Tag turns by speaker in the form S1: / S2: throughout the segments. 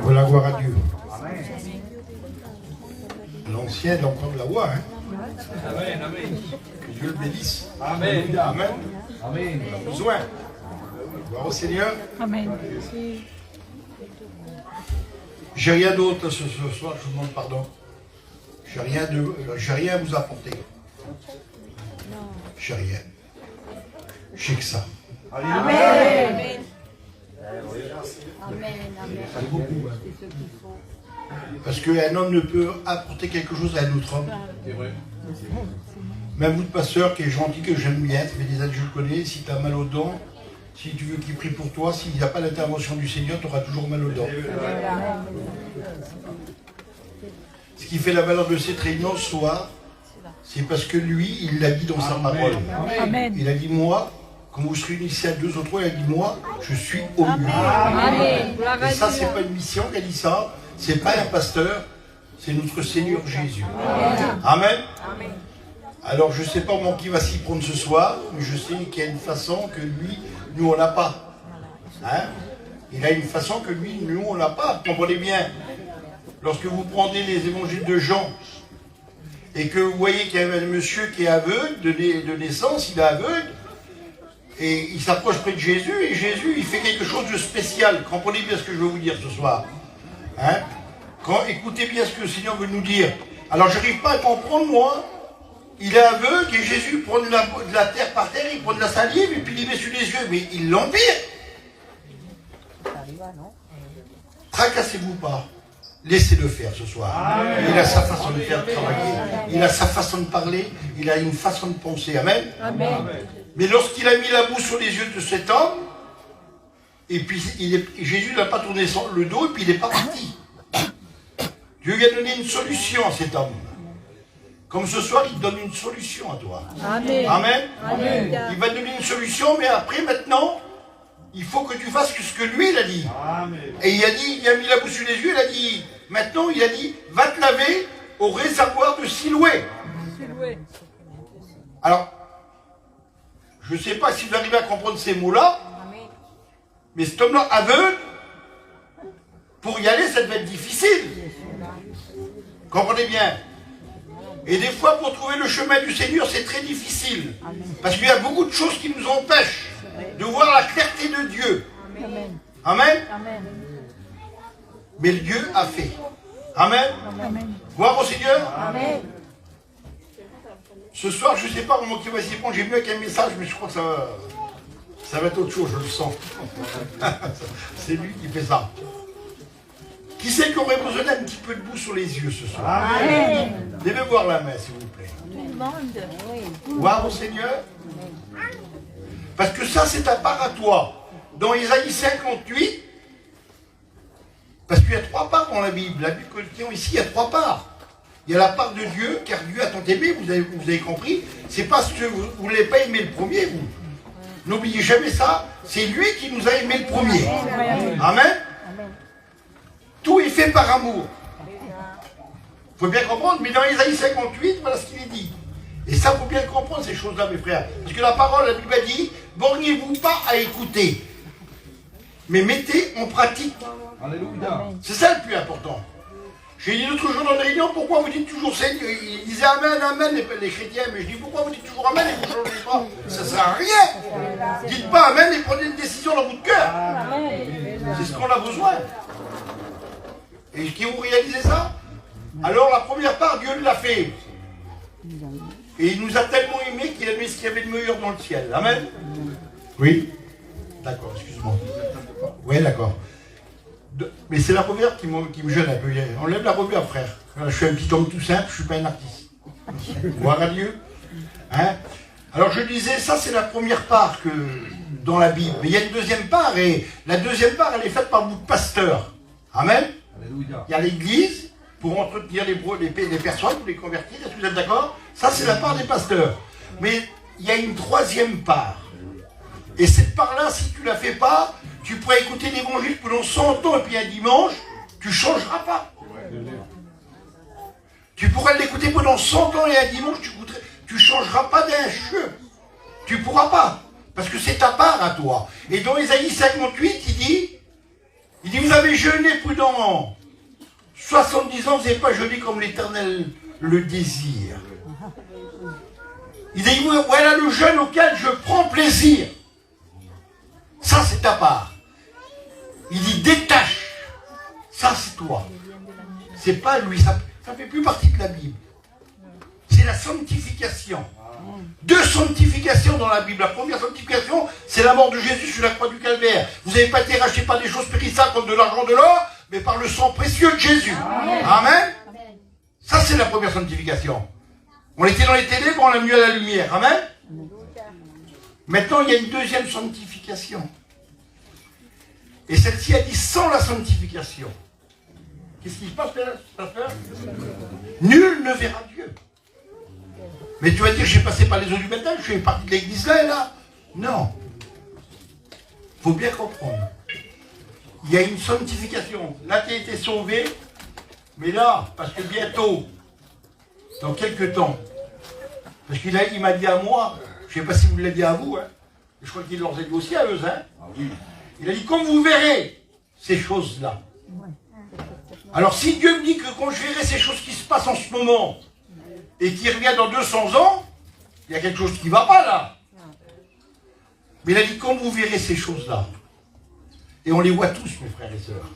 S1: Voilà, gloire à Dieu. L'ancien est encore de la voix. Hein.
S2: Amen, amen.
S1: Que Dieu le bénisse.
S2: Amen.
S1: Amen.
S2: Amen.
S1: On a besoin. Gloire au Seigneur.
S3: Amen.
S1: J'ai rien d'autre ce soir, je vous demande pardon. J'ai rien à vous apporter. J'ai rien. J'ai que ça.
S3: Amen.
S1: Parce qu'un homme ne peut apporter quelque chose à un autre homme. Même vous, pasteur, qui est gentil, que j'aime bien, ça fait des années que je le connais, si tu as mal aux dents, si tu veux qu'il prie pour toi, s'il n'y a pas l'intervention du Seigneur, tu auras toujours mal aux dents. Ce qui fait la valeur de cette réunion ce soir, c'est parce que lui, il l'a dit dans sa parole.
S3: Amen.
S1: Il a dit, moi, quand vous serez réunis à 2 ou 3, il a dit, moi, je suis au milieu.
S3: Amen.
S1: Et ça, c'est pas une mission qui a dit ça, c'est pas un pasteur, c'est notre Seigneur Jésus. Amen. Alors, je ne sais pas moi qui va s'y prendre ce soir, mais je sais qu'il y a une façon que lui, nous, on n'a pas. Hein? Il a une façon que lui, nous, on n'a pas. Comprenez bien. Lorsque vous prenez les évangiles de Jean, et que vous voyez qu'il y a un monsieur qui est aveugle, de naissance, il est aveugle, et il s'approche près de Jésus, et Jésus, il fait quelque chose de spécial. Comprenez bien ce que je veux vous dire ce soir. Hein? Écoutez bien ce que le Seigneur veut nous dire. Alors, je n'arrive pas à comprendre, moi. Il est aveugle, et Jésus prend de la terre par terre, il prend de la salive, et puis il met sur les yeux, mais il l'empire. Tracassez-vous pas. Laissez-le faire ce soir. Il a sa façon de faire travailler. Il a sa façon de parler. Il a une façon de penser. Amen.
S3: Amen.
S1: Mais lorsqu'il a mis la boue sur les yeux de cet homme, et puis Jésus n'a pas tourné le dos, et puis il n'est pas parti. Dieu lui a donné une solution à cet homme. Comme ce soir, il te donne une solution à toi.
S3: Amen.
S1: Amen.
S3: Amen.
S1: Il va te donner une solution, mais après, maintenant, il faut que tu fasses ce que lui, il a dit.
S2: Amen.
S1: Et il a mis la bouche sur les yeux, il a dit, maintenant, il a dit, va te laver au réservoir de Siloué. Alors, je ne sais pas si vous arrivez à comprendre ces mots-là, mais cet homme-là, aveugle, pour y aller, ça devait être difficile. Comprenez bien. Et des fois, pour trouver le chemin du Seigneur, c'est très difficile. Parce qu'il y a beaucoup de choses qui nous empêchent de voir la clarté de Dieu. Amen. Mais Dieu a fait. Amen. Gloire au Seigneur.
S3: Amen.
S1: Ce soir, je ne sais pas comment qui va s'y prendre. J'ai vu avec un message, mais je crois que ça va être autre chose, je le sens. C'est lui qui fait ça. Qui c'est qui aurait besoin d'un petit peu de boue sur les yeux ce soir?
S3: Amen.
S1: Devez voir la main, s'il vous plaît. Gloire au Seigneur. Parce que ça, c'est à part à toi. Dans Isaïe 58, parce qu'il y a 3 parts dans la Bible. La Bible que nous tenons ici, il y a 3 parts. Il y a la part de Dieu, car Dieu a tant aimé, vous avez compris. C'est parce que vous ne l'avez pas aimé le premier, vous. N'oubliez jamais ça. C'est lui qui nous a aimé le premier. Amen. Tout est fait par amour. Il faut bien comprendre, mais dans Isaïe 58, voilà ce qu'il est dit. Et ça, il faut bien comprendre ces choses-là, mes frères. Parce que la parole, la Bible a dit, borgnez-vous pas à écouter, mais mettez en pratique.
S2: Alléluia.
S1: C'est ça le plus important. J'ai dit l'autre jour dans la réunion, pourquoi vous dites toujours Seigneur? Ils disaient Amen, Amen, les chrétiens. Mais je dis, pourquoi vous dites toujours Amen et vous ne changez pas? Ça ne sert à rien. Dites pas Amen et prenez une décision dans votre cœur. C'est ce qu'on a besoin. Et qui ont réalisé ça? Alors la première part, Dieu l'a fait. Et il nous a tellement aimés qu'il a mis ce qu'il y avait de meilleur dans le ciel. Amen. Oui. D'accord, excuse-moi. Oui, d'accord. Mais c'est la première qui me gêne un peu. Enlève la première, frère. Je suis un petit homme tout simple, je ne suis pas un artiste. Gloire à Dieu. Hein? Alors je disais, ça c'est la première part que dans la Bible. Mais il y a une deuxième part, et la deuxième part, elle est faite par beaucoup de pasteurs. Amen.
S2: Alléluia.
S1: Il y a l'église pour entretenir les personnes, pour les convertir. Est-ce que vous êtes d'accord? Ça c'est la part des pasteurs. Mais il y a une troisième part. Et cette part-là, si tu ne la fais pas, tu pourrais écouter l'évangile pendant 100 ans et puis un dimanche, tu ne changeras pas. Tu pourrais l'écouter pendant 100 ans et un dimanche, tu ne changeras pas d'un cheveu. Tu ne pourras pas. Parce que c'est ta part à toi. Et dans Isaïe 58, il dit, Il dit, vous avez jeûné pendant 70 ans, vous n'avez pas jeûné comme l'Éternel le désire. Il dit, voilà le jeûne auquel je prends plaisir. Ça, c'est ta part. Il dit, détache. Ça, c'est toi. C'est pas lui, ça ne fait plus partie de la Bible. C'est la sanctification. Deux sanctifications dans la Bible. La première sanctification, c'est la mort de Jésus sur la croix du Calvaire. Vous n'avez pas été racheté par des choses périssables comme de l'argent, de l'or, mais par le sang précieux de Jésus. Amen. Ça, c'est la première sanctification. On était dans les ténèbres, on l'a mis à la lumière. Amen. Maintenant, il y a une deuxième sanctification. Et celle-ci a dit sans la sanctification. Qu'est-ce qui se passe, pasteur? Nul ne verra Dieu. Mais tu vas dire, j'ai passé par les eaux du baptême, je fais partie de l'église là. Non. Il faut bien comprendre. Il y a une sanctification. Là, tu as été sauvé, mais là, parce que bientôt, dans quelques temps, parce qu'il m'a dit à moi, je ne sais pas si vous l'avez dit à vous, hein, je crois qu'il leur a dit aussi à eux, hein. Il a dit, comme vous verrez ces choses-là. Alors si Dieu me dit que quand je verrai ces choses qui se passent en ce moment, et qui revient dans 200 ans, il y a quelque chose qui ne va pas là. Mais il a dit, quand vous verrez ces choses-là, et on les voit tous, mes frères et sœurs,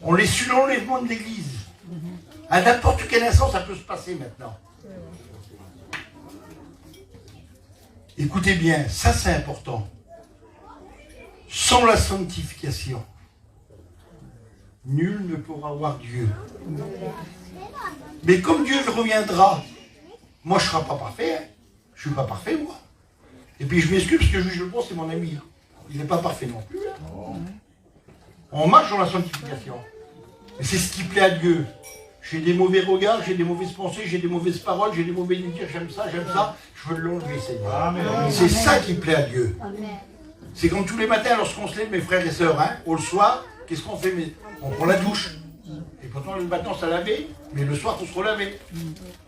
S1: on les suit l'enlèvement de l'église. À n'importe quel instant, ça peut se passer maintenant. Écoutez bien, ça c'est important. Sans la sanctification, nul ne pourra voir Dieu. Mais comme Dieu reviendra, moi je ne serai pas parfait. Hein. Je ne suis pas parfait, moi. Et puis je m'excuse parce que Juge Le Bon, c'est mon ami. Hein. Il n'est pas parfait non plus. Hein. On marche dans la sanctification. Et c'est ce qui plaît à Dieu. J'ai des mauvais regards, j'ai des mauvaises pensées, j'ai des mauvaises paroles, j'ai des mauvais dire, j'aime ça. Je veux l'enlever, Seigneur. C'est ça qui plaît à Dieu. C'est comme tous les matins lorsqu'on se lève, mes frères et sœurs, hein, au soir, qu'est-ce qu'on fait? On prend la douche. Et pourtant le matin ça laver, mais le soir il faut se relaver.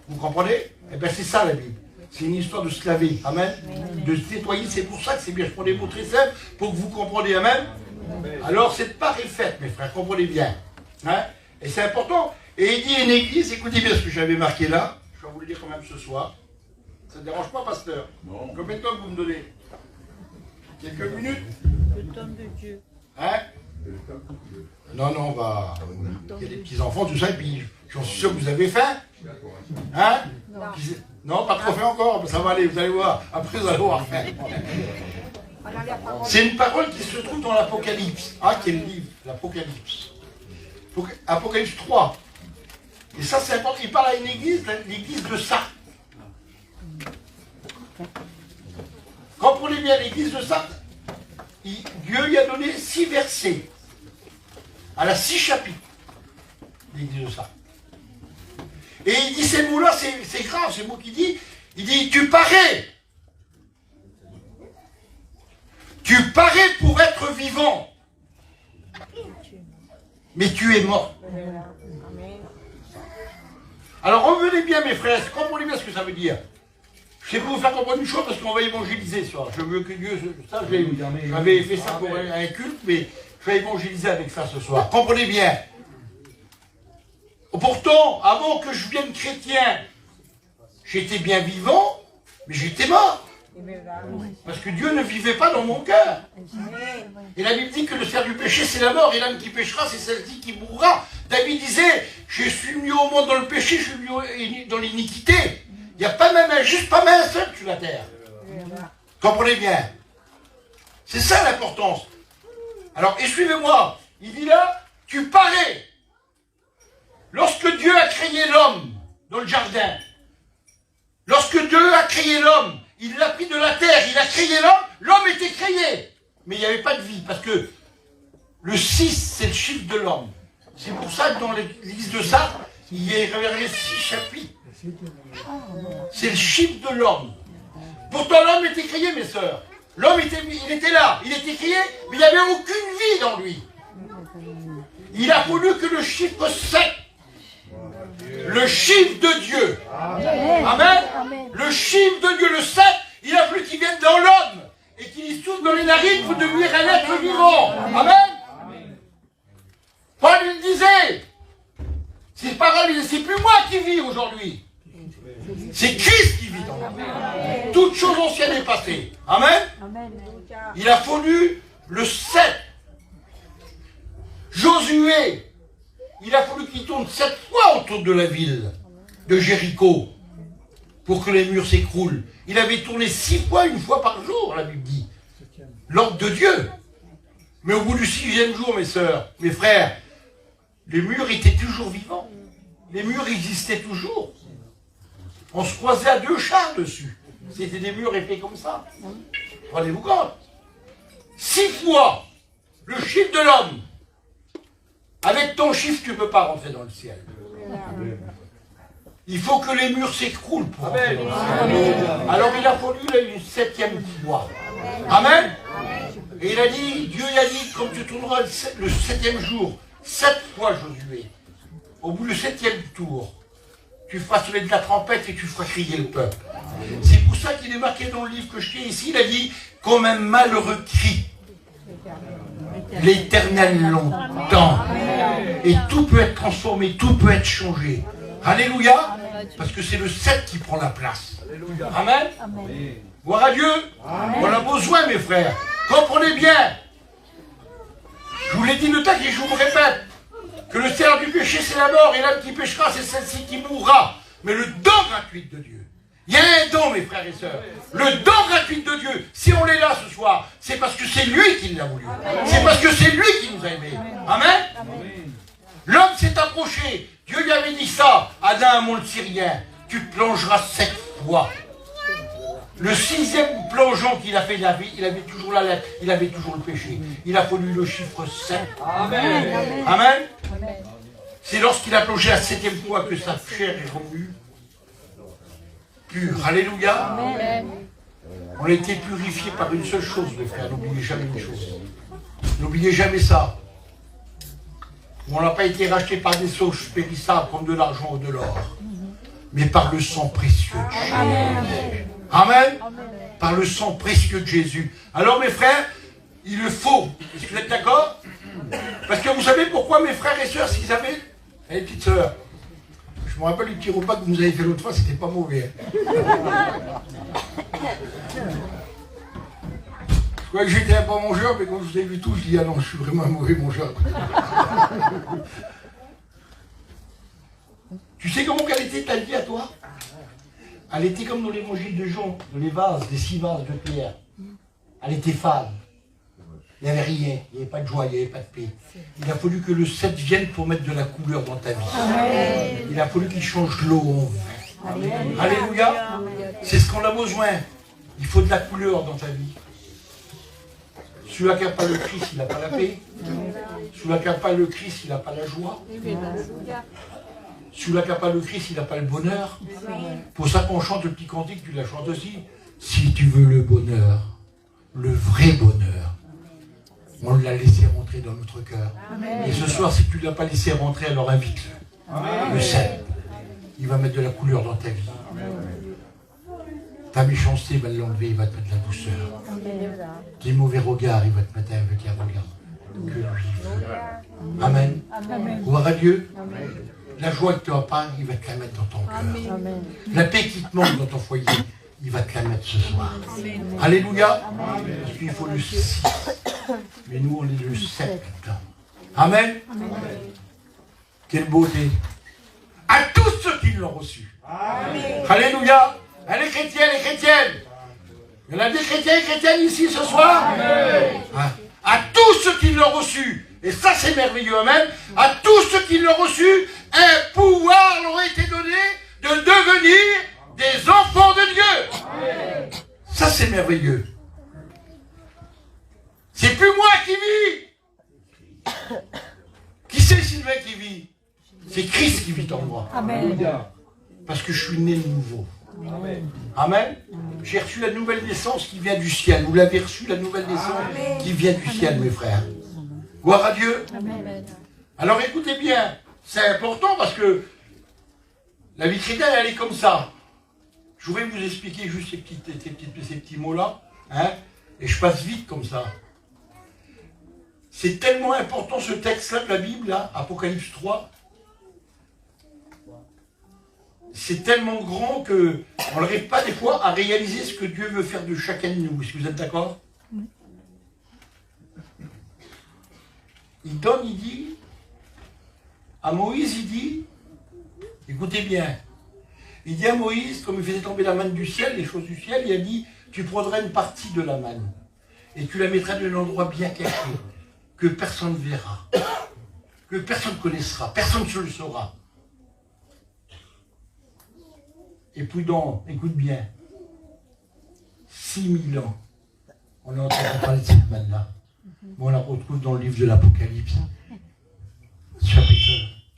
S1: Vous comprenez? Eh bien c'est ça la Bible. C'est une histoire de se laver. Amen. De se nettoyer, c'est pour ça que c'est bien. Je prends des mots très simples pour que vous compreniez. Amen. Alors cette part est faite, mes frères, comprenez bien. Hein? Et c'est important. Et il dit une église, écoutez bien ce que j'avais marqué là, je vais vous le dire quand même ce soir. Ça ne dérange pas, pasteur? Non. Combien de temps que vous me donnez? Quelques minutes?
S3: Le temps de Dieu.
S1: Hein? Non, on va. Il y a des petits-enfants, tout ça, et puis j'en suis sûr que vous avez faim. Hein? Non, pas trop faim encore, ça va aller, vous allez voir. Après, vous allez avoir faim. C'est une parole qui se trouve dans l'Apocalypse. Ah, quel livre? L'Apocalypse. Apocalypse 3. Et ça, c'est important. Il parle à une église, l'église de Sardes. Comprenez bien, l'église de Sardes, Dieu lui a donné 6 versets. Elle a 6 chapitres, l'église de Sardes. Et il dit ces mots-là, c'est grave, ces mots qu'il dit. Il dit, tu parais pour être vivant, mais tu es mort. Alors revenez bien mes frères, comprenez bien ce que ça veut dire. Je sais pas vous faire comprendre une chose parce qu'on va évangéliser ce soir. Je veux que Dieu, ça j'avais fait ça pour un culte, mais je vais évangéliser avec ça ce soir. Comprenez bien. Pourtant, avant que je vienne chrétien, j'étais bien vivant, mais j'étais mort. Parce que Dieu ne vivait pas dans mon cœur. Et la Bible dit que le salaire du péché, c'est la mort. Et l'âme qui péchera, c'est celle-ci qui mourra. David disait, je suis venu au monde dans le péché, je suis venu dans l'iniquité. Il n'y a pas même un juste, pas même un seul sur la terre. Comprenez bien. C'est ça l'importance. Alors, et suivez-moi. Il dit là, tu parais. Lorsque Dieu a créé l'homme dans le jardin, lorsque Dieu a créé l'homme, il l'a pris de la terre, il a créé l'homme, l'homme était créé. Mais il n'y avait pas de vie, parce que le 6, c'est le chiffre de l'homme. C'est pour ça que dans l'église de Sardes, il y a 6 chapitres. C'est le chiffre de l'homme. Pourtant l'homme était créé, mes sœurs. L'homme il était là, il était créé, mais il n'y avait aucune vie dans lui. Il a voulu que le chiffre 7, le chiffre de Dieu. Amen. Le chiffre de Dieu, le 7, il a voulu qu'il vienne dans l'homme. et qu'il y souffle dans les narines pour devenir un être vivant. Amen. Paul il disait, ces paroles, c'est plus moi qui vis aujourd'hui. C'est Christ qui vit dans moi. Toute chose ancienne est passée. Amen. Il a fallu le 7. Josué, il a fallu qu'il tourne 7 fois autour de la ville de Jéricho pour que les murs s'écroulent. Il avait tourné 6 fois, une fois par jour, la Bible dit. L'ordre de Dieu. Mais au bout du 6e jour, mes sœurs, mes frères, les murs étaient toujours vivants. Les murs existaient toujours. On se croisait à 2 chars dessus. C'était des murs épais comme ça. Rendez-vous compte. 6 fois le chiffre de l'homme. Avec ton chiffre, tu ne peux pas rentrer dans le ciel. Il faut que les murs s'écroulent pour rentrer dans le ciel. Alors il a fallu une 7e fois. Amen. Et il a dit, Dieu il a dit, comme tu tourneras le 7e jour, 7 fois Josué, au bout du 7e tour, tu feras sonner de la trompette et tu feras crier le peuple. C'est pour ça qu'il est marqué dans le livre que je tiens ici, il a dit, comme un malheureux cri, l'Éternel l'entend. Et tout peut être transformé, tout peut être changé. Alléluia. Parce que c'est le 7 qui prend la place. Amen. Gloire à Dieu. On a besoin, mes frères. Comprenez bien. Je vous l'ai dit le temps et je vous répète. Que le salaire du péché, c'est la mort. Et l'âme qui péchera, c'est celle-ci qui mourra. Mais le don gratuit de Dieu. Il y a un don, mes frères et sœurs. Le don gratuit de Dieu, si on est là ce soir, c'est parce que c'est lui qui l'a voulu. C'est parce que c'est lui qui nous a aimés. Amen. L'homme s'est approché. Dieu lui avait dit ça. Adam, le Syrien, tu plongeras 7 fois. Le 6e plongeon qu'il a fait de la vie, il avait toujours la lettre, il avait toujours le péché. Il a fallu le chiffre 7. Amen. Amen. C'est lorsqu'il a plongé la 7e fois que sa chair est revenue pure. Alléluia. Amen. On a été purifié par une seule chose, mes frères. N'oubliez jamais une chose. N'oubliez jamais ça. On n'a pas été racheté par des choses périssables comme de l'argent ou de l'or, mais par le sang précieux de Jésus. Amen. Amen. Par le sang précieux de Jésus. Alors mes frères, il le faut. Est-ce que vous êtes d'accord? Parce que vous savez pourquoi mes frères et sœurs, s'ils avaient... Les petites sœurs, je me rappelle du petit repas que vous nous avez fait l'autre fois, c'était pas mauvais. Je croyais que j'étais un bon mangeur, mais quand je vous ai vu tous, je dis, ah non, je suis vraiment un mauvais mangeur. Tu sais comment qu'elle était ta vie à toi? Elle était comme dans l'évangile de Jean, dans les vases, des 6 vases de pierre. Elle était fade. Il n'y avait rien, il n'y avait pas de joie, il n'y avait pas de paix. Il a fallu que le 7 vienne pour mettre de la couleur dans ta vie. Amen. Il a fallu qu'il change l'eau en vin. Alléluia. C'est ce qu'on a besoin. Il faut de la couleur dans ta vie. Celui-là qui n'a pas le Christ, il n'a pas la paix. Celui-là qui n'a pas le Christ, il n'a pas la joie. Celui-là qui n'a pas le Christ, il n'a pas le bonheur. Pour ça qu'on chante le petit cantique, tu la chantes aussi. Si tu veux le bonheur, le vrai bonheur, on l'a laissé rentrer dans notre cœur. Et ce soir, si tu ne l'as pas laissé rentrer, alors invite-le. Le 7. Il va mettre de la couleur dans ta vie. Ta méchanceté, il va l'enlever, il va te mettre de la douceur. Tes mauvais regards, il va te mettre avec un regard que lui veut. Amen. Gloire à Dieu. La joie que tu n'as pas, il va te la mettre dans ton cœur. La paix qui te manque dans ton foyer, il va te la mettre ce soir. Alléluia. Parce qu'il faut le 6. Mais nous, on est le 7. Amen. Quelle beauté. À tous ceux qui l'ont reçu. Alléluia. Les chrétiens, les chrétiennes. Il y en a des chrétiens et chrétiennes ici ce soir. À tous ceux qui l'ont reçu. Et ça, c'est merveilleux. Amen. À tous ceux qui l'ont reçu, un pouvoir leur a été donné de devenir des enfants de Dieu. Amen. Ça, c'est merveilleux. C'est plus moi qui vis. Qui c'est Sylvain qui vit? C'est Christ qui vit en moi. Amen. Parce que je suis né de nouveau. Amen. Amen. J'ai reçu la nouvelle naissance qui vient du ciel. Vous l'avez reçu, la nouvelle naissance qui vient du ciel, mes frères. Gloire à Dieu. Amen. Alors écoutez bien, c'est important parce que la vie chrétienne, elle est comme ça. Je voudrais vous expliquer juste ces petits mots-là. Hein. Et je passe vite comme ça. C'est tellement important ce texte-là de la Bible, là, Apocalypse 3. C'est tellement grand qu'on n'arrive pas des fois à réaliser ce que Dieu veut faire de chacun de nous. Est-ce que vous êtes d'accord? Il donne, il dit, à Moïse, il dit, écoutez bien, il dit à Moïse, comme il faisait tomber la manne du ciel, les choses du ciel, il a dit, tu prendras une partie de la manne et tu la mettras dans un endroit bien caché, que personne ne verra, que personne ne connaissera, personne ne se le saura. Et puis donc, écoute bien, 6000 ans, on est en train de parler de cette manne-là. On la retrouve dans le livre de l'Apocalypse, chapitre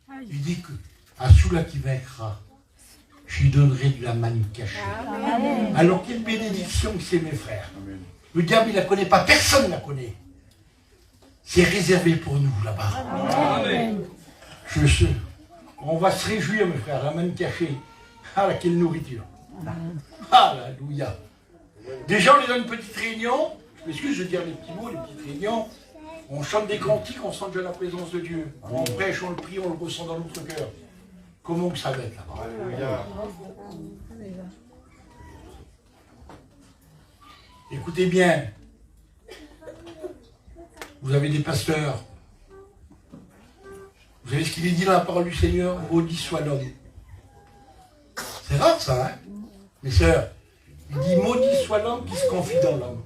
S1: 1. Il dit que à celui-là qui vaincra, je lui donnerai de la manne cachée. Amen. Alors quelle bénédiction que c'est, mes frères. Amen. Le diable, il ne la connaît pas, personne ne la connaît. C'est réservé pour nous là-bas. On va se réjouir, mes frères, la manne cachée. Ah, quelle nourriture. Alléluia. Déjà, on est dans une petite réunion. Je m'excuse de dire les petits mots, les petites réunions. On chante des cantiques, on sent déjà la présence de Dieu. On prêche, on le prie, on le ressent dans notre cœur. Comment que ça va être là-bas? Alléluia. Écoutez bien. Vous avez des pasteurs. Vous savez ce qu'il est dit dans la parole du Seigneur? Maudit soit l'homme. C'est rare ça, hein? Mes sœurs, il dit maudit soit l'homme qui se confie dans l'homme.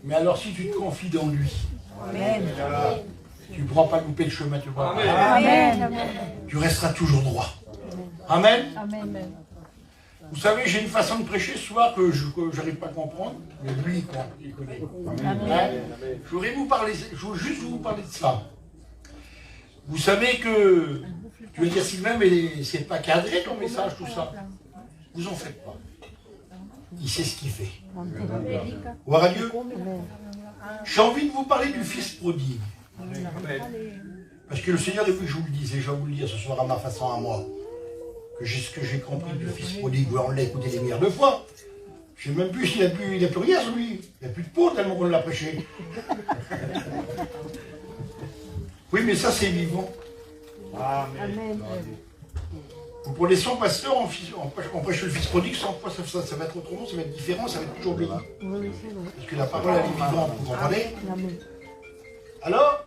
S1: Mais alors si tu te confies dans lui, amen, tu ne pourras pas louper le chemin, tu pourras pas. Amen. Tu resteras toujours droit. Amen. Amen. Vous savez, j'ai une façon de prêcher ce soir que je n'arrive pas à comprendre, mais lui, il connaît. Amen. Je voudrais juste vous parler de ça. Vous savez que, tu veux dire Sylvain, mais c'est pas cadré ton message, tout ça. Vous en faites pas. Il sait ce qu'il fait. Gloire à Dieu. J'ai envie de vous parler du fils prodigue. Parce que le Seigneur, depuis que je vous le disais, je vais vous le dire ce soir à ma façon, à moi, que j'ai ce que j'ai compris du fils prodigue. On l'a écouté des milliards de fois. Je ne sais même plus s'il n'a plus rien sur lui. Il n'y a plus de peau tellement qu'on l'a prêché. Oui, mais ça, c'est vivant. Amen. Vous prenez 100 pasteurs, on prêche le fils prodigue, 100 fois, ça va être autrement, ça va être différent, ça va être toujours béni. Parce que la parole, elle est vivante, vous comprenez? Alors,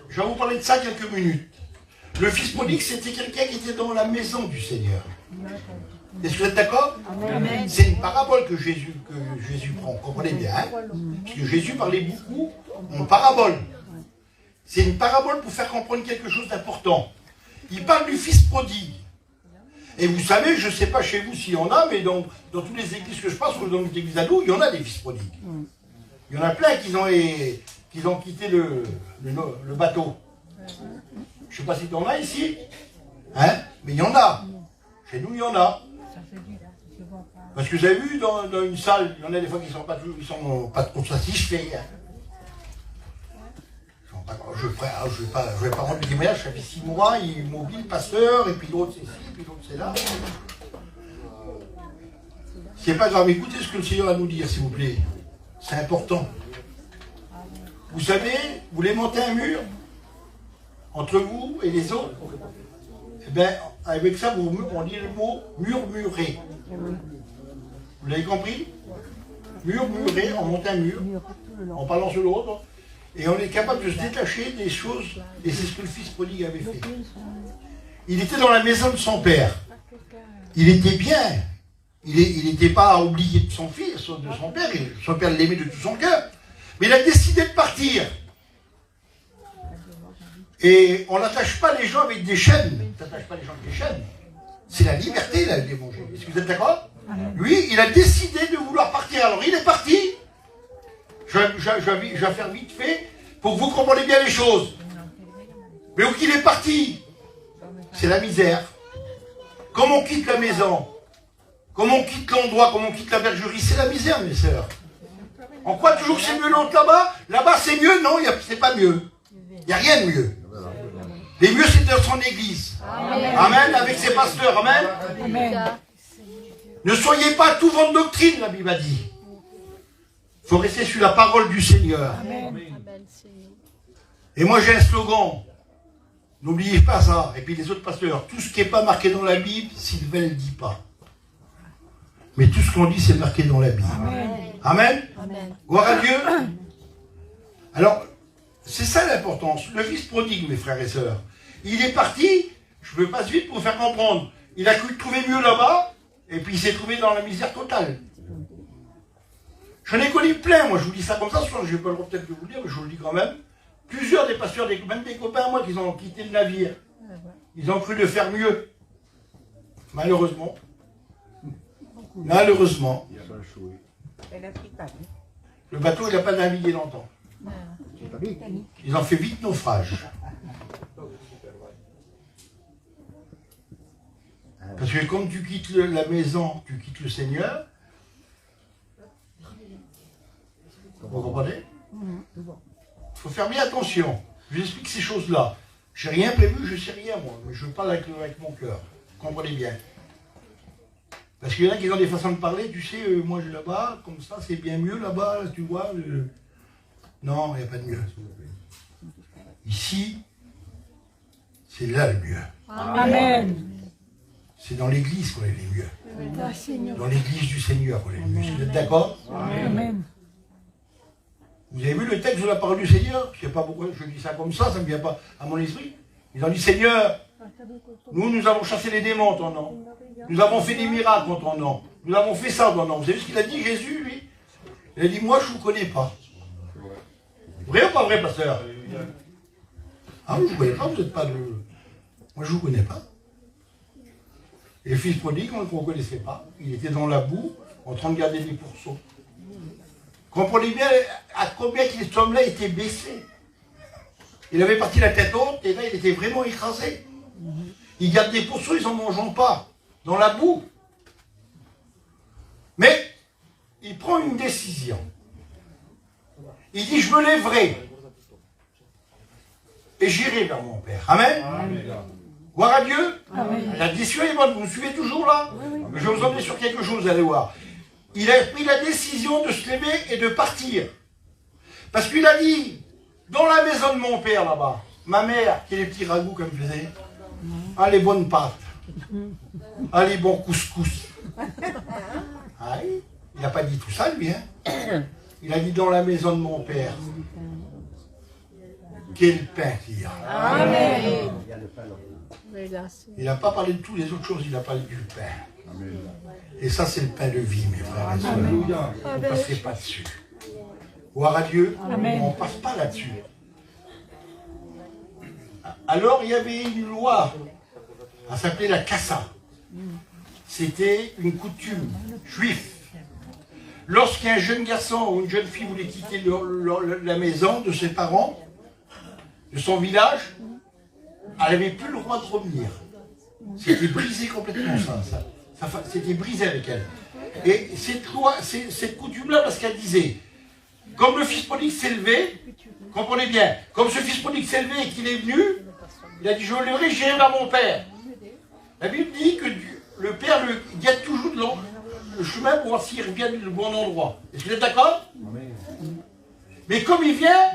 S1: je vais vous parler de ça quelques minutes. Le fils prodigue, c'était quelqu'un qui était dans la maison du Seigneur. Est-ce que vous êtes d'accord? C'est une parabole que Jésus prend, vous comprenez bien, hein? Parce que Jésus parlait beaucoup en parabole. C'est une parabole pour faire comprendre quelque chose d'important. Il parle du fils prodigue. Et vous savez, je ne sais pas chez vous s'il y en a, mais dans toutes les églises que je passe, ou dans notre église à nous, il y en a des fils prodigues. Il y en a plein qui ont quitté le bateau. Je ne sais pas si tu en as ici, hein, mais il y en a. Chez nous, il y en a. Parce que vous avez vu, dans une salle, il y en a des fois qui ne sont pas trop satisfaits. Hein. Je ne vais pas rendre le témoignage, ça fait 6 mois, immobile, pasteur, et puis l'autre c'est ci, puis l'autre c'est là. C'est pas grave, écoutez ce que le Seigneur a à nous dire, s'il vous plaît. C'est important. Vous savez, vous voulez monter un mur entre vous et les autres? Eh bien, avec ça, on dit le mot murmurer. Vous l'avez compris? Murmurer, on monte un mur, en parlant sur l'autre. Et on est capable de se détacher des choses, et c'est ce que le fils prodigue avait fait. Il était dans la maison de son père. Il était bien. Il n'était pas oublié de son fils, de son père. Son père l'aimait de tout son cœur. Mais il a décidé de partir. Et on n'attache pas les gens avec des chaînes. On n'attache pas les gens avec des chaînes. C'est la liberté, là, l'évangile. Est-ce que vous êtes d'accord? Lui, il a décidé de vouloir partir. Alors, il est parti. Je vais faire vite fait pour que vous compreniez bien les choses. Mais où qu'il est parti, c'est la misère. Comme on quitte la maison, comme on quitte l'endroit, comme on quitte la bergerie, c'est la misère, mes sœurs. On croit toujours que c'est mieux là-bas. Là-bas, c'est mieux. Non, c'est pas mieux. Il n'y a rien de mieux. Les mieux, c'est dans son église. Amen. Amen, avec ses pasteurs. Amen. Amen. Ne soyez pas tout vent de doctrine, la Bible a dit. Il faut rester sur la parole du Seigneur. Et moi j'ai un slogan. N'oubliez pas ça. Et puis les autres pasteurs, tout ce qui n'est pas marqué dans la Bible, Sylvain ne le dit pas. Mais tout ce qu'on dit, c'est marqué dans la Bible. Amen. Amen. Gloire à Dieu. Alors, c'est ça l'importance. Le fils prodigue, mes frères et sœurs. Il est parti, je ne veux pas vite pour vous faire comprendre. Il a cru trouver mieux là-bas, et puis il s'est trouvé dans la misère totale. J'en ai connu plein, moi je vous dis ça comme ça, je n'ai pas le droit peut-être de vous le dire, mais je vous le dis quand même. Plusieurs des pasteurs, même des copains à moi, qui ont quitté le navire. Ils ont cru de faire mieux. Malheureusement. Malheureusement. Le bateau, il n'a pas navigué longtemps. Ils ont fait vite naufrage. Parce que comme tu quittes la maison, tu quittes le Seigneur. Vous comprenez? Il faut faire bien attention. Je vous explique ces choses-là. Je n'ai rien prévu, je ne sais rien moi. Mais je parle avec mon cœur. Vous comprenez bien. Parce qu'il y en a qui ont des façons de parler, tu sais, moi je là-bas, comme ça, c'est bien mieux là-bas, tu vois. Non, il n'y a pas de mieux. Ici, c'est là le mieux.
S3: Amen.
S1: C'est dans l'église qu'on est les mieux. Dans l'église du Seigneur qu'on est les mieux. Vous êtes d'accord?
S3: Amen.
S1: Vous avez vu le texte de la parole du Seigneur? Je ne sais pas pourquoi je dis ça comme ça ne me vient pas à mon esprit. Ils ont dit, Seigneur, nous avons chassé les démons en ton nom. Nous avons fait des miracles en ton nom. Nous avons fait ça en ton nom. Vous savez ce qu'il a dit, Jésus, lui? Il a dit, moi, je ne vous connais pas. Vrai ou pas vrai, pasteur? Ah, vous ne connaissez pas, vous n'êtes pas de... Moi, je ne vous connais pas. Et le fils prodigue, on ne le connaissait pas. Il était dans la boue, en train de garder des pourceaux. Comprenez bien à combien cet homme-là était baissé. Il avait parti la tête haute, et là, il était vraiment écrasé. Il garde des pourceaux, ils n'en mangent pas. Dans la boue. Mais, il prend une décision. Il dit, je me lèverai. Et j'irai vers mon Père. Amen. Gloire à Dieu. Amen. La décision est bonne. Vous me suivez toujours là? Je vais vous emmener sur quelque chose, vous allez voir. Il a pris la décision de se lever et de partir. Parce qu'il a dit, dans la maison de mon père là-bas, ma mère, qui est les petits ragoûts comme je faisais, ah les bonnes pâtes, ah les bons couscous. Ah, il n'a pas dit tout ça lui, hein. Il a dit dans la maison de mon père, quel pain qu'il y a. Amen. Il n'a pas parlé de toutes les autres choses, il a parlé du pain. Amen. Et ça, c'est le pain de vie, mes frères et sœurs. Vous ne passerez pas dessus. Gloire à Dieu, Amen. On ne passe pas là-dessus. Alors, il y avait une loi, elle s'appelait la Kassa. C'était une coutume juive. Lorsqu'un jeune garçon ou une jeune fille voulait quitter la maison de ses parents, de son village, elle n'avait plus le droit de revenir. C'était brisé complètement ça. C'était brisé avec elle. Et cette coutume-là, parce qu'elle disait, comme le fils prodigue s'est levé, comprenez bien, comme ce fils prodigue s'est levé et qu'il est venu, il a dit, je me lèverai, j'irai vers mon père. La Bible dit que le père garde toujours le chemin pour voir s'il revient du bon endroit. Est-ce que vous êtes d'accord? Mais comme il vient,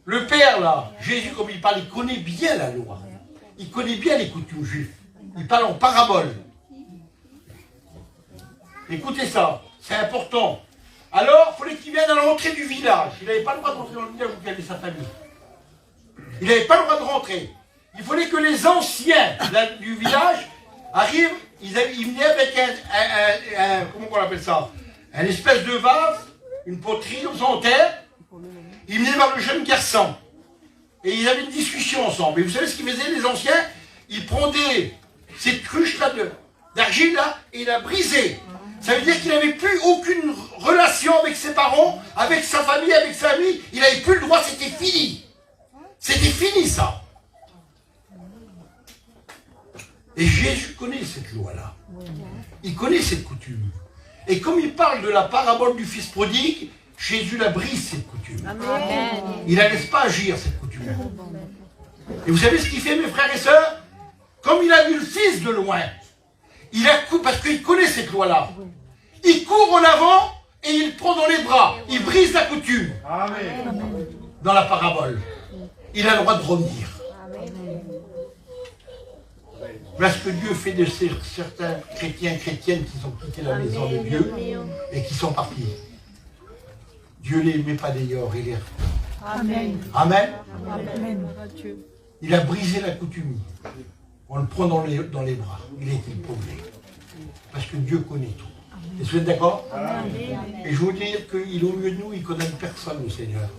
S1: le père là, Jésus, comme il parle, il connaît bien la loi. Il connaît bien les coutumes juives. Il parle en parabole. Écoutez ça, c'est important. Alors, il fallait qu'il vienne à l'entrée du village. Il n'avait pas le droit de rentrer dans le village où il avait sa famille. Il n'avait pas le droit de rentrer. Il fallait que les anciens du village arrivent. Ils venaient avec comment on appelle ça? Un espèce de vase, une poterie en terre. Ils venaient voir le jeune garçon. Et ils avaient une discussion ensemble. Et vous savez ce qu'ils faisaient, les anciens? Ils prenaient cette cruche-là d'argile, là, et ils la brisaient. Ça veut dire qu'il n'avait plus aucune relation avec ses parents, avec sa famille, avec sa vie. Il n'avait plus le droit, c'était fini. C'était fini, ça. Et Jésus connaît cette loi-là. Il connaît cette coutume. Et comme il parle de la parabole du fils prodigue, Jésus la brise, cette coutume. Amen. Il ne la laisse pas agir, cette coutume. Et vous savez ce qu'il fait, mes frères et sœurs? Comme il a vu le fils de loin, il a couru, parce qu'il connaît cette loi-là. Il court en avant et il prend dans les bras. Il brise la coutume.
S2: Amen.
S1: Dans la parabole. Il a le droit de revenir. Voilà ce que Dieu fait de certains chrétiens et chrétiennes qui ont quitté la maison de Dieu et qui sont partis. Dieu ne les met pas dehors, il les...
S3: Amen.
S1: Amen.
S3: Amen.
S1: Il a brisé la coutume. On le prend dans les bras. Il est éprouvé. Parce que Dieu connaît tout. Est-ce que vous êtes d'accord? Et je veux dire qu'il au milieu de nous, il connaît personne, le Seigneur.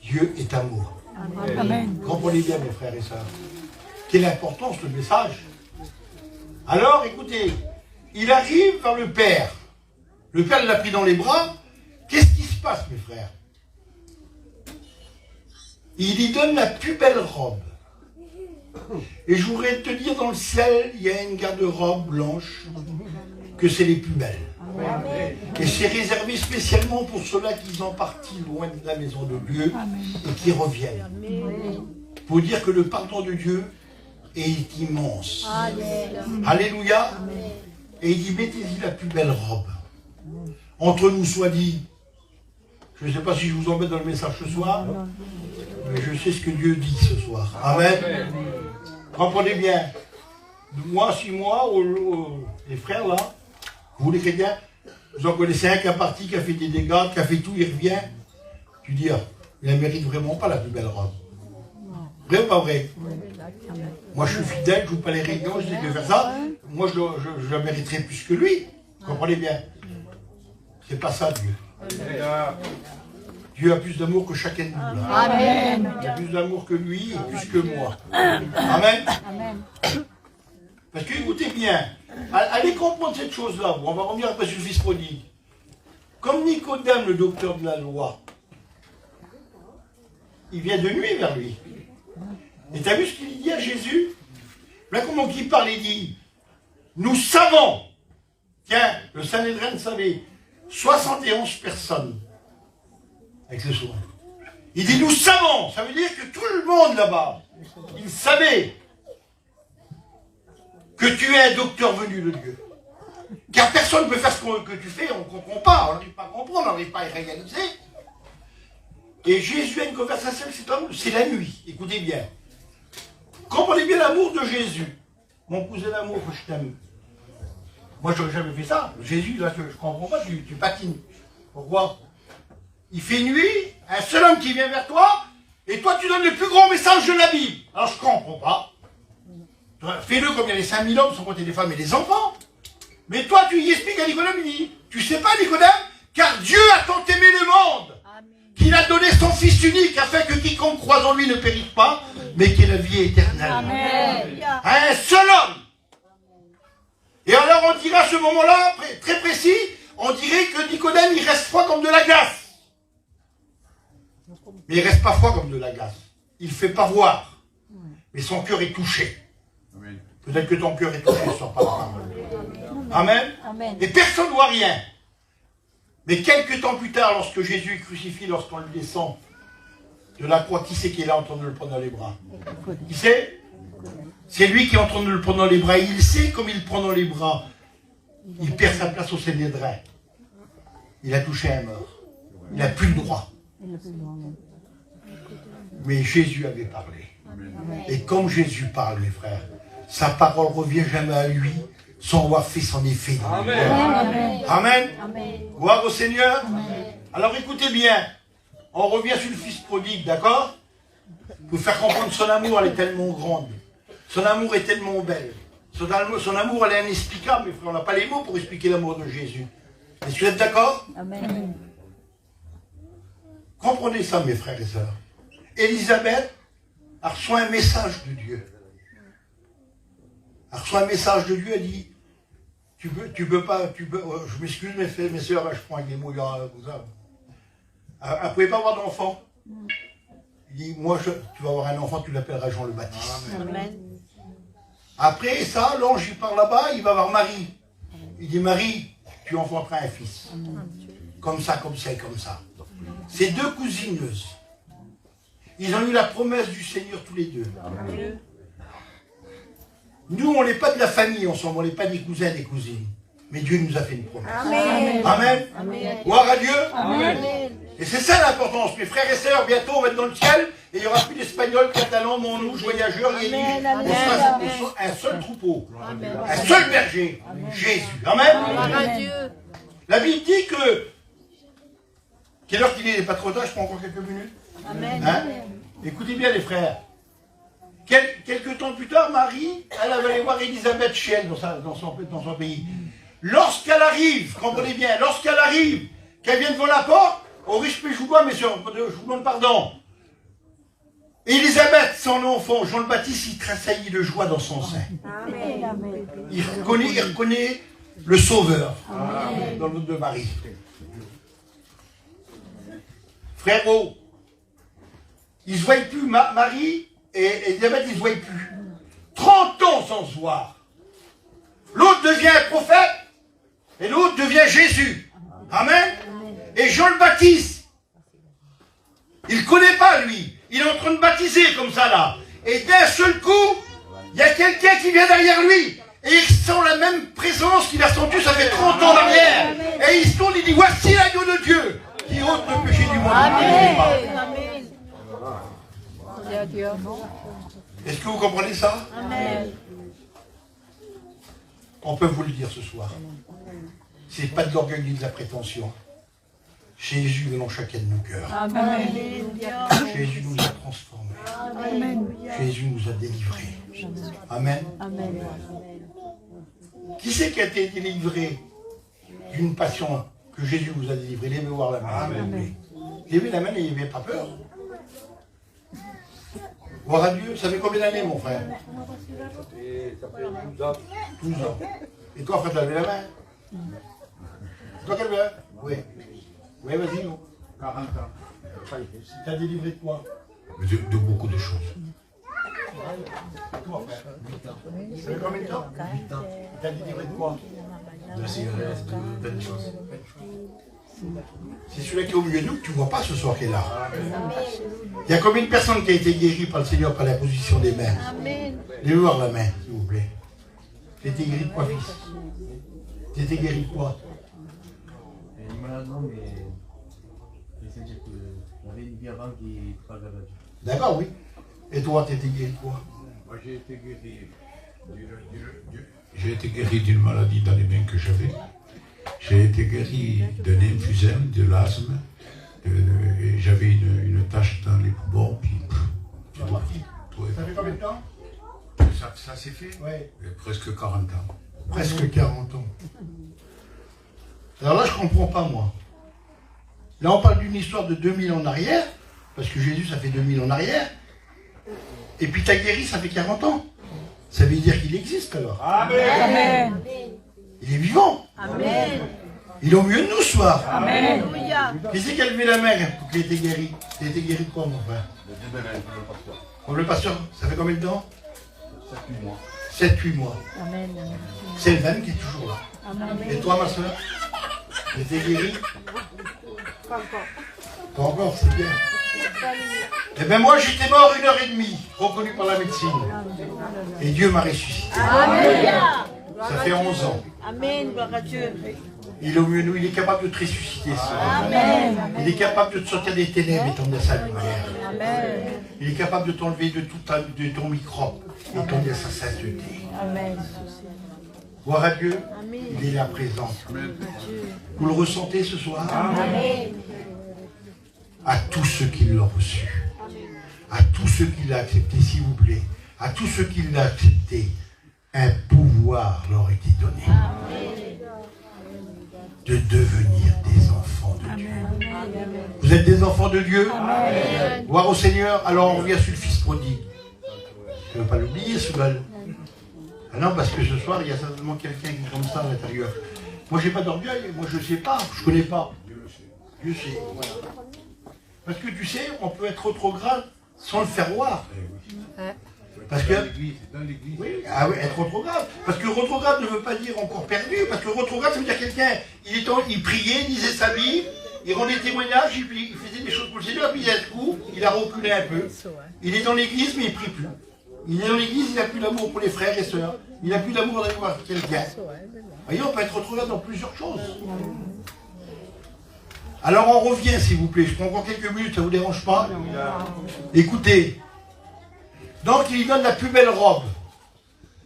S1: Dieu est amour.
S3: Amen.
S1: Comprenez bien, mes frères et sœurs. Quelle importance le message. Alors, écoutez, il arrive vers le Père. Le Père l'a pris dans les bras. Qu'est-ce qui se passe, mes frères? Il lui donne la plus belle robe. Et je voudrais te dire, dans le ciel, il y a une garde-robe blanche, que c'est les plus belles. Et c'est réservé spécialement pour ceux-là qui sont partis loin de la maison de Dieu et qui reviennent. Pour dire que le pardon de Dieu est immense. Alléluia. Et il dit, mettez-y la plus belle robe. Entre nous soit dit, je ne sais pas si je vous embête dans le message ce soir, mais je sais ce que Dieu dit ce soir. Amen. Comprenez bien. Moi, si moi, les frères là, vous les chrétiens, vous en connaissez un qui a parti, qui a fait des dégâts, qui a fait tout, il revient. Tu dis, il ne mérite vraiment pas la plus belle robe. Vrai ou pas vrai? Moi, je suis fidèle, je ne joue pas les réunions, je dis que faire ça. Moi, je la mériterai plus que lui. Comprenez bien. C'est pas ça, Dieu. Dieu a plus d'amour que chacun de nous. Là.
S3: Amen.
S1: Il a plus d'amour que lui et plus que moi. Amen. Parce que écoutez bien, allez comprendre cette chose-là. On va revenir après sur le fils prodigue. Comme Nicodème, le docteur de la loi, il vient de nuit vers lui. Et tu as vu ce qu'il dit à Jésus? Là, comment il parle, il dit, nous savons, tiens, le Sanhédrin savait, 71 personnes avec le soin. Il dit, nous savons, ça veut dire que tout le monde là-bas, il savait que tu es un docteur venu de Dieu. Car personne ne peut faire ce que tu fais, on ne comprend pas, on n'arrive pas à comprendre, on n'arrive pas à réaliser. Et Jésus a une conversation avec cet homme, c'est la nuit, écoutez bien. Comprenez bien l'amour de Jésus. Mon cousin d'amour, que je t'aime. Moi, je n'aurais jamais fait ça. Jésus, là, je ne comprends pas, tu patines. Pourquoi? Il fait nuit, un seul homme qui vient vers toi, et toi, tu donnes le plus grand message de la Bible. Alors, je ne comprends pas. Fais-le comme il y a les 5000 hommes, sans compter les femmes et les enfants. Mais toi, tu y expliques à Nicodème, il dit, tu sais pas, Nicodème, car Dieu a tant aimé le monde, qu'il a donné son Fils unique, afin que quiconque croise en lui ne périsse pas, mais qu'il ait la vie éternelle.
S3: Amen.
S1: Un seul homme. Et alors on dirait à ce moment-là, très précis, on dirait que Nicodème, il reste froid comme de la glace. Mais il ne reste pas froid comme de la glace. Il ne fait pas voir. Mais son cœur est touché. Peut-être que ton cœur est touché sur pas parole. Amen. Et personne ne voit rien. Mais quelques temps plus tard, lorsque Jésus est crucifié, lorsqu'on le descend de la croix, qui c'est qui est là en train de le prendre dans les bras? Qui c'est? C'est lui qui est en train de le prendre dans les bras. Il sait comme il le prend dans les bras. Il perd sa place au Sanhédrin. Il a touché un mort. Il n'a plus le droit. Mais Jésus avait parlé. Et comme Jésus parle, mes frères, sa parole ne revient jamais à lui sans avoir fait son effet.
S2: Amen.
S1: Amen. Gloire au Seigneur. Alors écoutez bien. On revient sur le fils prodigue, d'accord? Pour faire comprendre son amour, elle est tellement grande. Son amour est tellement belle. Son amour, elle est inexplicable, mais on n'a pas les mots pour expliquer l'amour de Jésus. Est-ce que vous êtes d'accord?
S3: Amen.
S1: Comprenez ça, mes frères et sœurs. Élisabeth a reçu un message de Dieu. Elle a reçu un message de Dieu, elle dit, tu peux pas, je m'excuse mes sœurs, je prends avec des mots, vous savez. Elle ne pouvait pas avoir d'enfant. Il dit, moi, tu vas avoir un enfant, tu l'appelleras Jean le Baptiste.
S3: Amen.
S1: Après ça, l'ange, il part là-bas, il va voir Marie. Il dit, Marie, tu enfanteras un fils. Comme ça, comme ça et comme ça. Ces deux cousineuses, ils ont eu la promesse du Seigneur tous les deux. Nous, on n'est pas de la famille ensemble, on n'est pas des cousins, des cousines. Mais Dieu nous a fait une promesse.
S3: Amen.
S1: Amen. Gloire à Dieu.
S3: Amen.
S1: Et c'est ça l'importance. Mes frères et sœurs, bientôt on va être dans le ciel et il n'y aura plus d'Espagnols, Catalans, Montlouche, voyageurs, Yélis. On sera un seul troupeau. Un seul berger. Jésus. Amen. La Bible dit que... Quelle heure qu'il est? Il n'est pas trop tard, je prends encore quelques minutes. Hein? Écoutez bien les frères. Quelques temps plus tard, Marie, elle avait allé voir Élisabeth chez elle dans son pays. Lorsqu'elle arrive, comprenez bien, lorsqu'elle arrive, qu'elle vient devant la porte, au riche péjoudois, mais je vous demande pardon. Élisabeth, son enfant, Jean le Baptiste, il tressaillit de joie dans son sein. Il reconnaît le Sauveur dans le ventre de Marie. Frérot, ils ne se voient plus, Marie et Élisabeth, ils ne se voient plus. 30 ans sans se voir. L'autre devient un prophète et l'autre devient Jésus. Amen. Et Jean le Baptiste, il ne connaît pas lui. Il est en train de baptiser comme ça là. Et d'un seul coup, il y a quelqu'un qui vient derrière lui. Et il sent la même présence qu'il a sentie, ça fait 30 ans derrière. Et il se tourne, il dit, voici l'agneau de Dieu qui ôte le péché du monde.
S3: Amen.
S1: Est-ce que vous comprenez ça?
S3: Amen.
S1: On peut vous le dire ce soir. C'est pas de l'orgueil ni de la prétention. Jésus est dans chacun de nos cœurs.
S3: Amen.
S1: Jésus nous a transformés. Jésus nous a délivrés. Amen. Qui c'est qui a été délivré d'une passion que Jésus vous a délivré? Levez voir la main. Levez la main et n'ayez pas peur. Gloire à Dieu. Ça fait combien d'années, mon frère?
S4: Ça fait 12 ans.
S1: 12 ans. Et toi, frère, tu as levé la main? Toi, quelle main? Oui. Oui, vas-y, non.
S4: 40 ans.
S1: T'as délivré de quoi?
S4: De beaucoup de choses.
S1: Toi, frère? 8 ans. Ça fait combien de temps? 8 ans. T'as délivré de quoi?
S4: De la cigarette, de plein de choses.
S1: C'est celui qui est au milieu de nous que tu ne vois pas ce soir qui est là. Il y a combien de personnes qui ont été guéries par le Seigneur par la position des mains? Levez voir la main, s'il vous plaît. Tu as été guéri de quoi, fils? Tu as été guéri de quoi?
S5: Malheureusement, mais j'essaie que j'avais une vie avant qui n'est pas grave.
S1: D'accord, oui. Et toi, tu as été guéri de quoi?
S4: Moi, j'ai été guéri d'une maladie dans les mains que j'avais. J'ai été guéri d'un emphysème, de l'asthme. J'avais une tache dans les poumons. Puis,
S1: Ça fait combien de temps?
S4: ça s'est fait?
S1: Oui.
S4: Presque 40 ans.
S1: Presque 40 ans. Alors là, je ne comprends pas, moi. Là, on parle d'une histoire de 2000 en arrière, parce que Jésus, ça fait 2000 en arrière. Et puis, tu as guéri, ça fait 40 ans. Ça veut dire qu'il existe, alors.
S3: Amen.
S1: Il est vivant.
S3: Amen.
S1: Il est au milieu de nous ce soir.
S3: Amen.
S1: Qui c'est qui a levé la main pour qu'il ait été guéri? Tu as été guéri de quoi, mon frère? Comme le pasteur, ça fait combien de temps?
S4: 7-8 mois.
S1: 7-8 mois.
S3: Amen.
S1: C'est le même qui est toujours là. Et toi, ma soeur? Tu as été guéri? Pas encore, c'est bien. Eh bien, moi, j'étais mort 1h30, reconnu par la médecine. Et Dieu m'a ressuscité. Ça fait 11 ans.
S3: Amen. Gloire à Dieu.
S1: Il est au milieu de nous, il est capable de te ressusciter.
S3: Amen.
S1: Il est capable de te sortir des ténèbres et t'emmener à sa lumière.
S3: Amen.
S1: Il est capable de t'enlever de ton microbe et t'emmener à sa sainteté.
S3: Amen.
S1: Gloire à Dieu, il est là présent. Vous le ressentez ce soir?
S3: Amen.
S1: À tous ceux qui l'ont reçu, à tous ceux qui l'ont accepté, s'il vous plaît, à tous ceux qui l'ont accepté, un pouvoir leur été donné de devenir des enfants de Dieu. Vous êtes des enfants de Dieu?
S3: Amen.
S1: Gloire au Seigneur. Alors on revient sur le Fils prodigue. Je ne veux pas l'oublier, ce bal. Ah non, parce que ce soir, il y a certainement quelqu'un qui est comme ça à l'intérieur. Moi, j'ai pas d'orgueil, moi je ne sais pas, je ne connais pas. Dieu sait. Voilà. Parce que tu sais, on peut être rétrograde sans le faire voir. Parce que,
S4: Dans l'église.
S1: oui, ah oui, être rétrograde. Parce que rétrograde ne veut pas dire encore perdu. Parce que rétrograde, ça veut dire quelqu'un, il priait, il lisait sa Bible, il rendait témoignage, il faisait des choses pour le Seigneur, puis d'un coup, il a reculé un peu. Il est dans l'église, mais il ne prie plus. Il est dans l'église, il n'a plus d'amour pour les frères et sœurs. Il n'a plus d'amour d'aller voir quelqu'un. Voyez, on peut être retrouvé dans plusieurs choses. Alors on revient, s'il vous plaît. Je prends encore quelques minutes, ça ne vous dérange pas? Écoutez. Donc il lui donne la plus belle robe.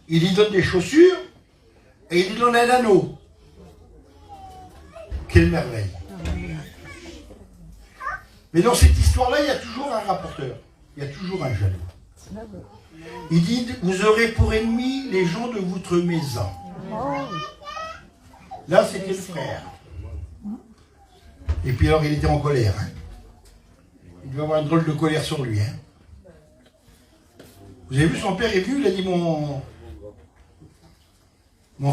S1: Il lui donne des chaussures. Et il lui donne un anneau. Quelle merveille. Mais dans cette histoire-là, il y a toujours un rapporteur. Il y a toujours un jaloux. Il dit, vous aurez pour ennemis les gens de votre maison. Là, c'était le frère. Et puis alors, il était en colère. Hein. Il devait avoir une drôle de colère sur lui. Hein. Vous avez vu, son père est venu, il a dit, mon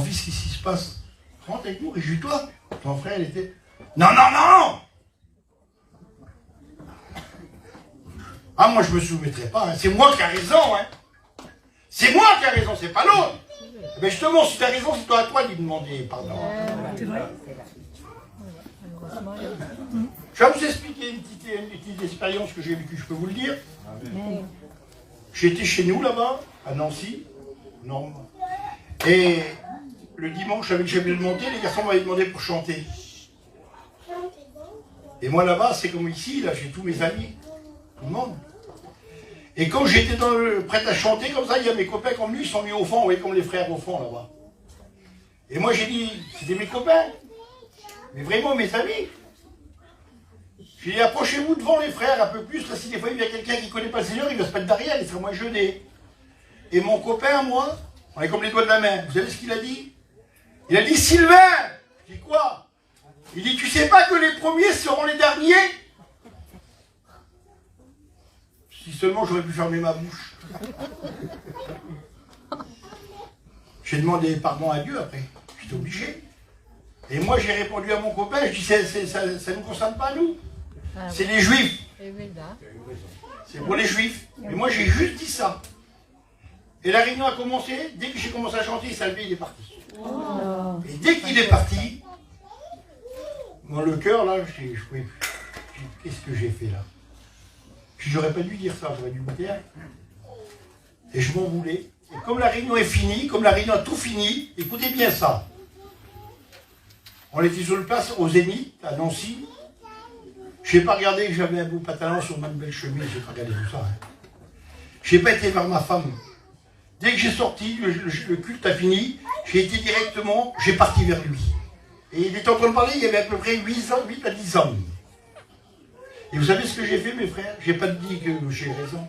S1: fils, qu'est-ce qui se passe? Rentre avec nous, réjouis-toi. Ton frère, il était... Non, non, non! Ah, moi, je me soumettrai pas. Hein. C'est moi qui ai raison. Hein. C'est moi qui ai raison, c'est pas l'autre. Mais justement, si tu as raison, c'est toi à toi de lui demander pardon. C'est vrai. Je vais vous expliquer une petite expérience que j'ai vécue, je peux vous le dire. J'étais chez nous là-bas, à Nancy. Non. Et le dimanche, avec j'ai demandé, les garçons m'avaient demandé pour chanter. Et moi là-bas, c'est comme ici, là, j'ai tous mes amis, tout le monde. Et quand j'étais prêt à chanter comme ça, il y a mes copains qui sont venus, ils sont mis au fond, vous voyez, comme les frères au fond là-bas. Et moi j'ai dit, c'était mes copains, mais vraiment mes amis. J'ai dit, approchez-vous devant les frères un peu plus, là si des fois il y a quelqu'un qui ne connaît pas le Seigneur, il va se mettre derrière, il sera moins jeûné. Et mon copain, moi, on est comme les doigts de la main. Vous savez ce qu'il a dit? Il a dit, Sylvain! Je dis quoi? Il dit, tu sais pas que les premiers seront les derniers? Si seulement j'aurais pu fermer ma bouche. J'ai demandé pardon à Dieu après. J'étais obligé. Et moi j'ai répondu à mon copain, je dis, ça ne nous concerne pas nous. C'est les juifs. C'est pour les juifs. Et moi j'ai juste dit ça. Et la réunion a commencé, dès que j'ai commencé à chanter, il s'est levé, il est parti. Et dès qu'il est parti, dans le cœur là, je pouvais plus. Qu'est-ce que j'ai fait là? J'aurais pas dû dire ça, j'aurais dû me taire. Et je m'en voulais. Et comme la réunion est finie, comme la réunion a tout fini, écoutez bien ça. On était sur le place au Zénith, à Nancy. Je n'ai pas regardé que j'avais un beau pantalon sur ma belle chemise, je n'ai pas regardé tout ça. Hein. Je n'ai pas été vers ma femme. Dès que j'ai sorti, le culte a fini, j'ai été directement, j'ai parti vers lui. Et il était en train de parler, il y avait à peu près 8 à 10 hommes. Et vous savez ce que j'ai fait, mes frères? J'ai pas dit que j'ai raison.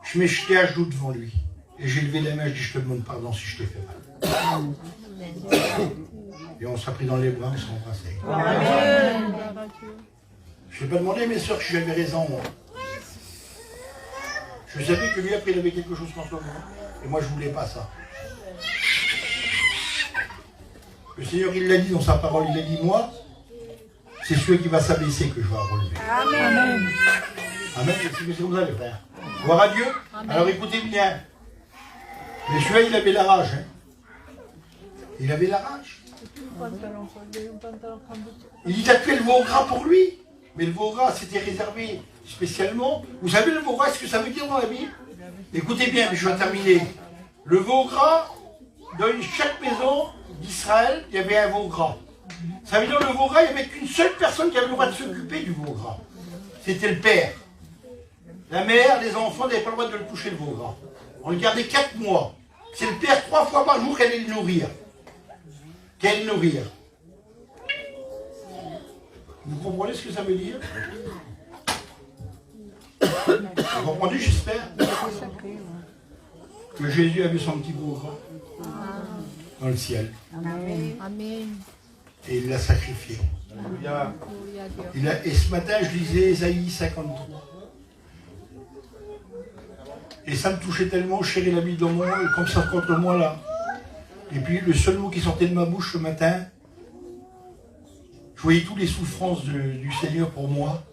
S1: Je m'ai jeté à genoux devant lui. Et j'ai levé la main, je dis, je te demande pardon si je t'ai fait mal. Et on s'est pris dans les bras, on s'est embrassés. Je n'ai pas demandé, mes soeurs, si j'avais raison, moi. Je savais que lui, après, il avait quelque chose contre moi. Et moi, je ne voulais pas ça. Le Seigneur, il l'a dit dans sa parole, il a dit, moi, c'est celui qui va s'abaisser que je vais relever.
S2: Amen.
S1: Amen. C'est ce que vous allez faire. Gloire à Dieu. Amen. Alors écoutez bien. Mais celui-là, il avait la rage. Hein. Il avait la rage. Il dit, t'as tué le veau gras pour lui. Mais le veau gras, c'était réservé spécialement. Vous savez le veau gras, ce que ça veut dire dans la Bible? Écoutez bien, je vais terminer. Le veau gras, dans chaque maison d'Israël, il y avait un veau gras. Ça veut dire que le veau gras, il n'y avait qu'une seule personne qui avait le droit de s'occuper du veau gras. C'était le père. La mère, les enfants n'avaient pas le droit de le toucher, le veau gras. On le gardait 4 mois. C'est le père 3 fois par jour qu'elle allait le nourrir. Qu'elle le nourrir. Vous comprenez ce que ça veut dire? Vous comprenez, j'espère? Que Jésus a vu son petit veau gras dans le ciel.
S3: Amen.
S1: Et il l'a sacrifié. Et ce matin, je lisais Ésaïe 53. Et ça me touchait tellement, je serrais la Bible dans moi, comme ça contre moi là. Et puis le seul mot qui sortait de ma bouche ce matin, je voyais toutes les souffrances du Seigneur pour moi.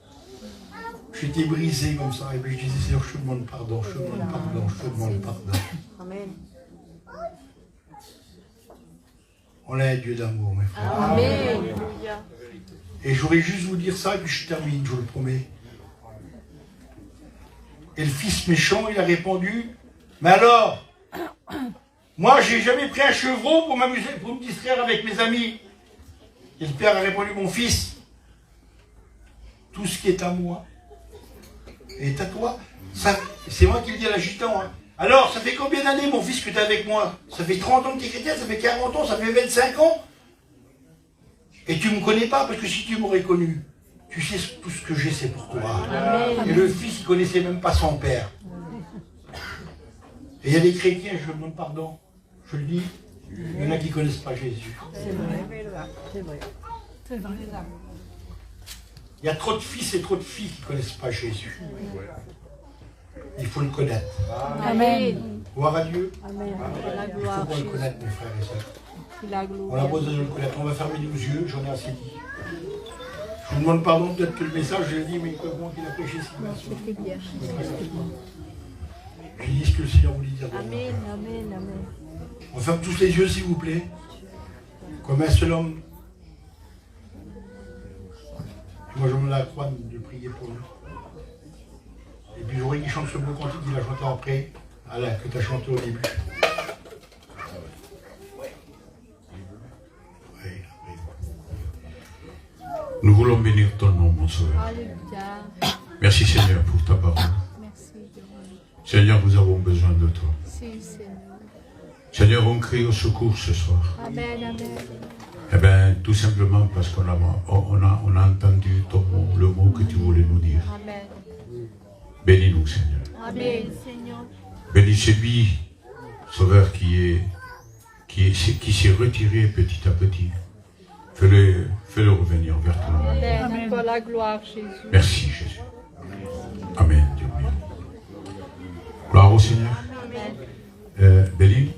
S1: J'étais brisé comme ça. Et puis je disais, Seigneur, je te demande pardon, je te demande pardon, je te demande pardon. Amen. On a un Dieu d'amour, mes frères.
S3: Amen.
S1: Et j'aurais juste vous dire ça, et puis je termine, je vous le promets. Et le fils méchant, il a répondu, mais alors, Moi, j'ai jamais pris un chevreau pour m'amuser, pour me distraire avec mes amis. Et le père a répondu, mon fils, tout ce qui est à moi est à toi. C'est moi qui le dis à l'adjudant. Hein. Alors, ça fait combien d'années, mon fils, que tu es avec moi? Ça fait 30 ans que tu es chrétien, ça fait 40 ans, ça fait 25 ans. Et tu ne me connais pas, parce que si tu m'aurais connu, tu sais tout ce que j'ai, c'est pour toi. Amen. Et le fils, il ne connaissait même pas son père. Et il y a des chrétiens, je demande pardon, je le dis, il y en a qui ne connaissent pas Jésus.
S2: C'est vrai. C'est vrai. C'est vrai.
S1: Il y a trop de fils et trop de filles qui ne connaissent pas Jésus. Il faut le connaître.
S2: Amen.
S1: Gloire à Dieu.
S2: Amen.
S1: Il faut qu'on le connaisse, mes frères et sœurs. On a besoin de le connaître. On va fermer nos yeux, j'en ai assez dit. Je vous demande pardon, peut-être que le message, je l'ai dit, mais comment qu'il a prêché si bien. J'ai dit ce que le Seigneur voulait dire.
S2: Amen, amen, amen.
S1: On ferme tous les yeux, s'il vous plaît. Comme un seul homme. Moi, je me la croix de prier pour nous. Et puis, j'aurais qui chante ce beau cantique qu'il a chanté après, que tu as chanté au début.
S4: Nous voulons bénir ton nom, mon Sauveur. Merci Seigneur pour ta parole. Seigneur, nous avons besoin de toi. Seigneur, on crie au secours ce soir.
S3: Amen, amen.
S4: Eh bien, tout simplement parce qu'on a entendu ton mot, le mot que tu voulais nous dire.
S3: Amen.
S4: Bénis-nous, Seigneur.
S3: Amen, Seigneur.
S4: Bénis celui, Sauveur, qui s'est retiré petit à petit. Fais-le revenir vers toi.
S3: Amen. Pour la gloire, Jésus.
S4: Merci, Jésus. Amen, Dieu. Gloire au Seigneur.
S3: Amen.
S4: Béline.